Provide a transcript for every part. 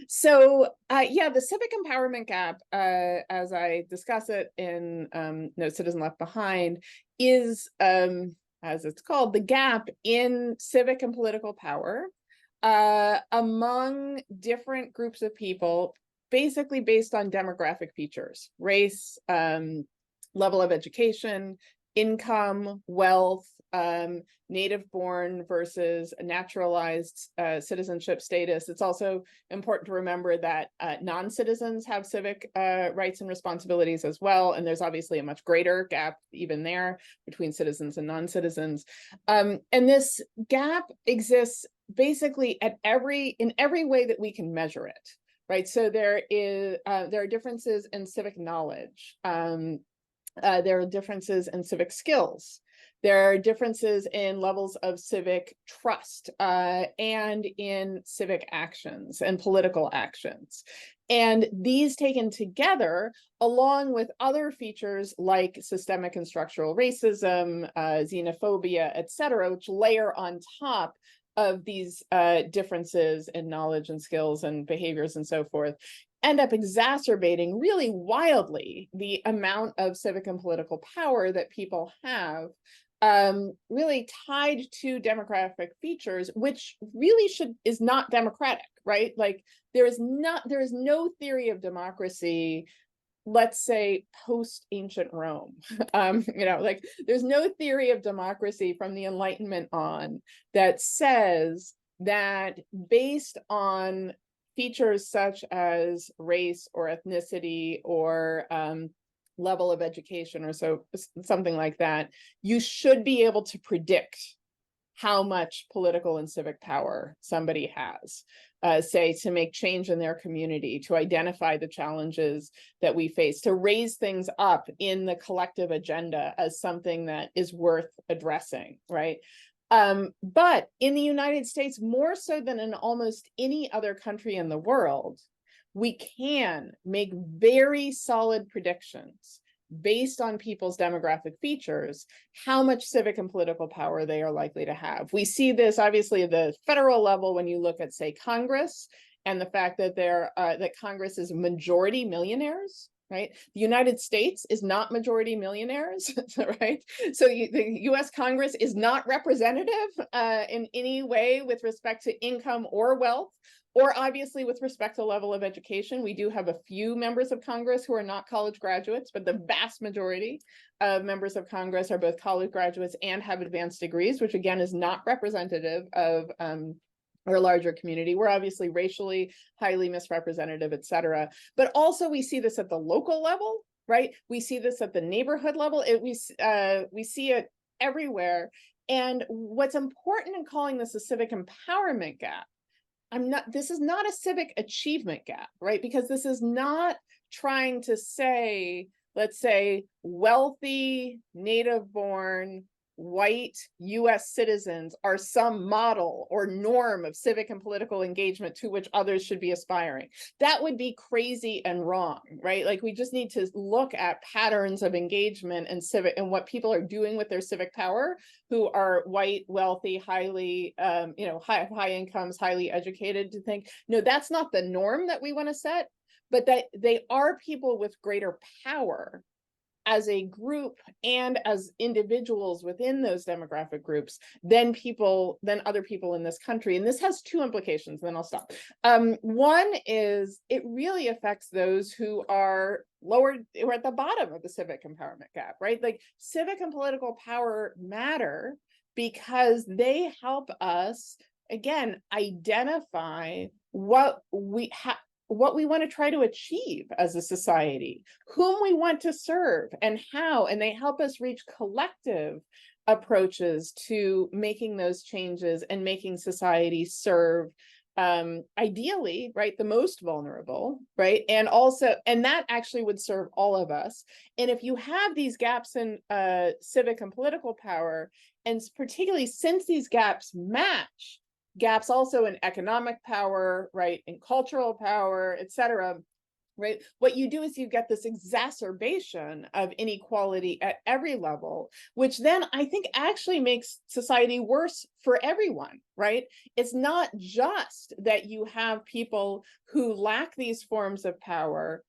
Yeah, the civic empowerment gap, as I discuss it in No Citizen Left Behind, is, as it's called, the gap in civic and political power among different groups of people, basically based on demographic features, race, level of education, income, wealth, native born versus naturalized citizenship status. It's also important to remember that non-citizens have civic rights and responsibilities as well. And there's obviously a much greater gap even there between citizens and non-citizens. And this gap exists basically in every way that we can measure it, right? So there are differences in civic knowledge. There are differences in civic skills. There are differences in levels of civic trust and in civic actions and political actions. And these taken together, along with other features like systemic and structural racism, xenophobia, et cetera, which layer on top of these differences in knowledge and skills and behaviors and so forth, end up exacerbating really wildly the amount of civic and political power that people have, really tied to demographic features, which really is not democratic, right? Like there is no theory of democracy, let's say post ancient Rome. Like there's no theory of democracy from the Enlightenment on that says that based on features such as race or ethnicity or level of education or something like that, you should be able to predict how much political and civic power somebody has, say, to make change in their community, to identify the challenges that we face, to raise things up in the collective agenda as something that is worth addressing, right? But in the United States, more so than in almost any other country in the world, we can make very solid predictions based on people's demographic features, how much civic and political power they are likely to have. We see this obviously at the federal level when you look at, say, Congress, and the fact that that Congress is majority millionaires. Right, the United States is not majority millionaires, right? So the U.S. Congress is not representative in any way with respect to income or wealth, or obviously with respect to level of education. We do have a few members of Congress who are not college graduates, but the vast majority of members of Congress are both college graduates and have advanced degrees, which again is not representative of or larger community. We're obviously racially highly misrepresentative, et cetera. But also we see this at the local level, right? We see this at the neighborhood level. We see it everywhere. And what's important in calling this a civic empowerment gap, this is not a civic achievement gap, right? Because this is not trying to say, let's say, wealthy, native-born, white US citizens are some model or norm of civic and political engagement to which others should be aspiring. That would be crazy and wrong, right? Like we just need to look at patterns of engagement and civic and what people are doing with their civic power who are white, wealthy, highly, high incomes, highly educated, to think, no, that's not the norm that we want to set, but that they are people with greater power as a group and as individuals within those demographic groups than other people in this country. And this has two implications, then I'll stop. One is it really affects those who are at the bottom of the civic empowerment gap, right? Like civic and political power matter because they help us, again, identify what we want to try to achieve as a society, whom we want to serve and how, and they help us reach collective approaches to making those changes and making society serve ideally, right, the most vulnerable, right? And that actually would serve all of us. And if you have these gaps in civic and political power, and particularly since these gaps match gaps also in economic power, right, in cultural power, et cetera, right? What you do is you get this exacerbation of inequality at every level, which then I think actually makes society worse for everyone, right? It's not just that you have people who lack these forms of power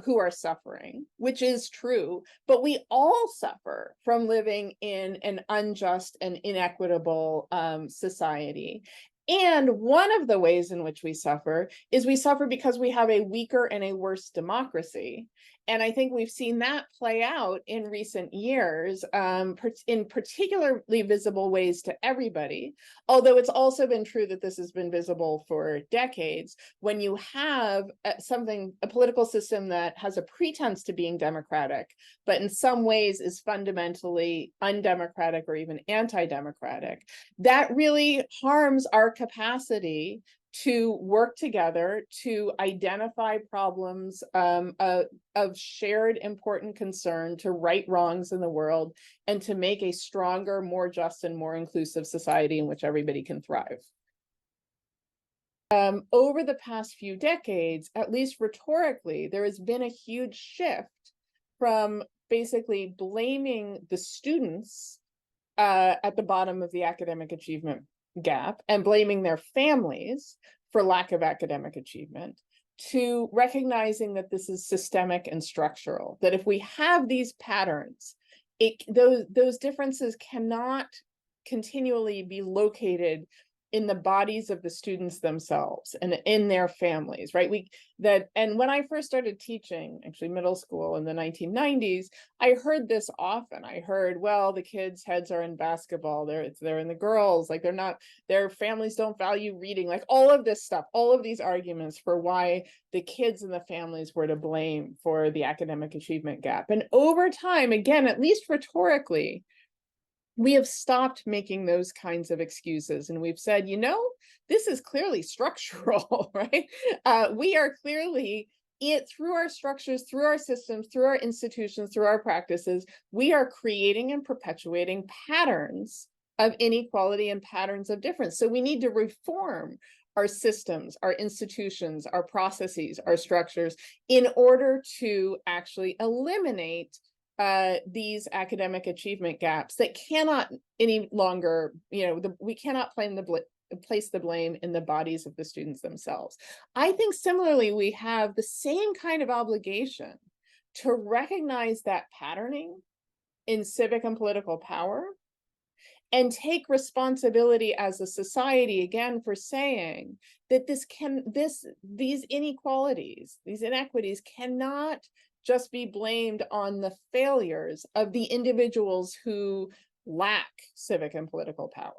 who are suffering, which is true, but we all suffer from living in an unjust and inequitable society. And one of the ways in which we suffer is we suffer because we have a weaker and a worse democracy. And I think we've seen that play out in recent years, in particularly visible ways to everybody. Although it's also been true that this has been visible for decades. When you have a political system that has a pretense to being democratic, but in some ways is fundamentally undemocratic or even anti-democratic, that really harms our capacity to work together to identify problems of shared important concern, to right wrongs in the world, and to make a stronger, more just, and more inclusive society in which everybody can thrive. Over the past few decades, at least rhetorically, there has been a huge shift from basically blaming the students at the bottom of the academic achievement gap and blaming their families for lack of academic achievement, to recognizing that this is systemic and structural, that if we have these patterns, those differences cannot continually be located in the bodies of the students themselves and in their families, right? And when I first started teaching, actually middle school in the 1990s, I heard this often. I heard, well, the kids' heads are in basketball, they're in the girls, like their families don't value reading, like all of this stuff, all of these arguments for why the kids and the families were to blame for the academic achievement gap. And over time, again, at least rhetorically, we have stopped making those kinds of excuses, and we've said, this is clearly structural, right? We are clearly, through our structures, through our systems, through our institutions, through our practices, we are creating and perpetuating patterns of inequality and patterns of difference. So we need to reform our systems, our institutions, our processes, our structures, in order to actually eliminate these academic achievement gaps that cannot any longer, we cannot place the blame in the bodies of the students themselves. I think similarly, we have the same kind of obligation to recognize that patterning in civic and political power and take responsibility as a society, again, for saying that these inequalities, these inequities cannot just be blamed on the failures of the individuals who lack civic and political power.